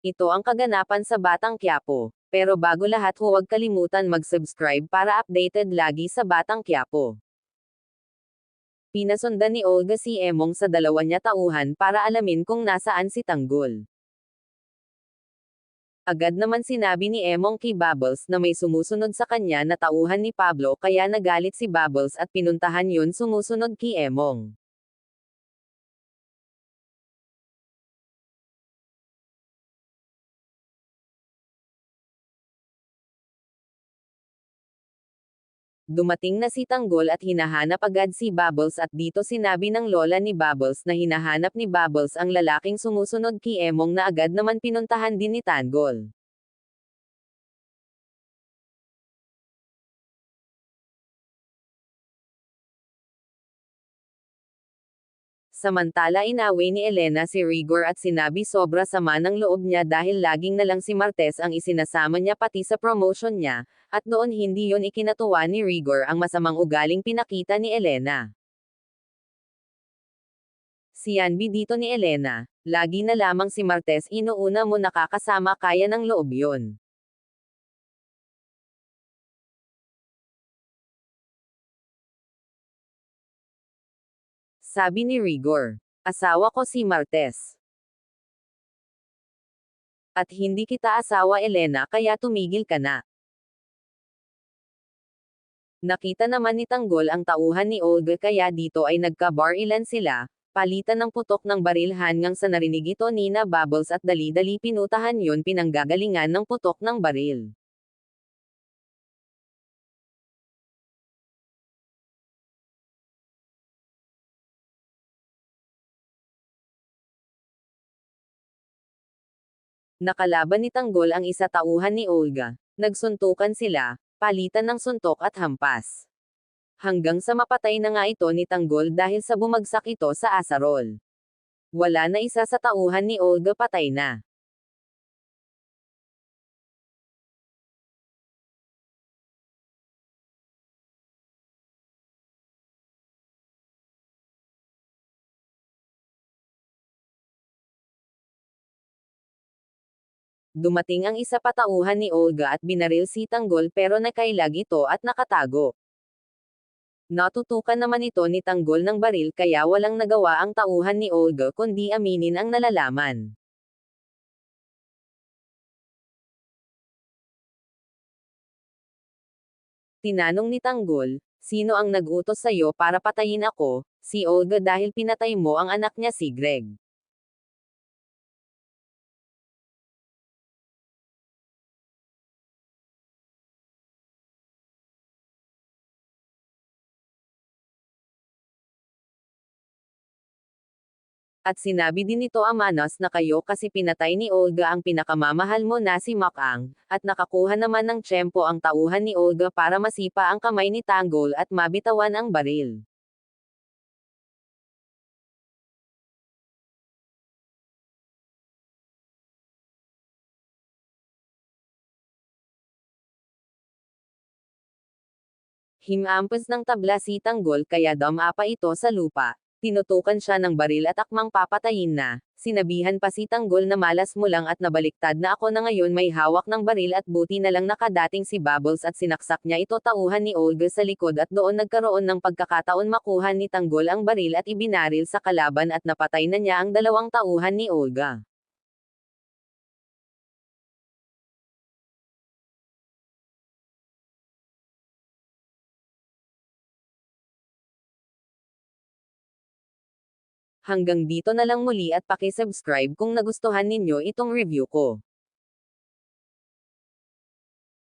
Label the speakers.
Speaker 1: Ito ang kaganapan sa Batang Quiapo. Pero bago lahat huwag kalimutan mag-subscribe para updated lagi sa Batang Quiapo. Pinasundan ni Olga si Emong sa dalawa niya tauhan para alamin kung nasaan si Tanggol. Agad naman sinabi ni Emong kay Bubbles na may sumusunod sa kanya na tauhan ni Pablo kaya nagalit si Bubbles at pinuntahan yun sumusunod kay Emong. Dumating na si Tanggol at hinahanap agad si Bubbles at dito sinabi ng lola ni Bubbles na hinahanap ni Bubbles ang lalaking sumusunod kay Emong na agad naman pinuntahan din ni Tanggol. Samantala inaway ni Elena si Rigor at sinabi sobra sama ng loob niya dahil laging na lang si Martes ang isinasama niya pati sa promotion niya, at noon hindi yon ikinatuwa ni Rigor ang masamang ugaling pinakita ni Elena. Siyanbi dito ni Elena, lagi na lamang si Martes inuuna mo nakakasama kaya ng loob yon. Sabi ni Rigor. Asawa ko si Martes. At hindi kita asawa Elena kaya tumigil ka na. Nakita naman ni Tanggol ang tauhan ni Olga kaya dito ay nagka-bar-ilan sila, palitan ng putok ng baril hanggang sa narinig ito ni na Bubbles at dali-dali pinutahan yun pinanggagalingan ng putok ng baril. Nakalaban ni Tanggol ang isa tauhan ni Olga. Nagsuntukan sila, palitan ng suntok at hampas. Hanggang sa mapatay na nga ito ni Tanggol dahil sa bumagsak ito sa asarol. Wala na isa sa tauhan ni Olga patay na. Dumating ang isa pa tauhan ni Olga at binaril si Tanggol pero nakailag ito at nakatago. Natutukan naman ito ni Tanggol ng baril kaya walang nagawa ang tauhan ni Olga kundi aminin ang nalalaman. Tinanong ni Tanggol, sino ang nag-utos sa'yo para patayin ako, si Olga dahil pinatay mo ang anak niya si Greg. At sinabi din nito Amanos na kayo kasi pinatay ni Olga ang pinakamamahal mo na si Makang, at nakakuha naman ng tiyempo ang tauhan ni Olga para masipa ang kamay ni Tanggol at mabitawan ang baril. Himampas ng tabla si Tanggol kaya dumapa ito sa lupa. Tinutukan siya ng baril at akmang papatayin na. Sinabihan pa si Tanggol na malas mo lang at nabaliktad na ako na ngayon may hawak ng baril at buti na lang nakadating si Bubbles at sinaksak niya ito tauhan ni Olga sa likod at doon nagkaroon ng pagkakataon makuha ni Tanggol ang baril at ibinaril sa kalaban at napatay na niya ang dalawang tauhan ni Olga. Hanggang dito na lang muli at paki-subscribe kung nagustuhan ninyo itong review ko.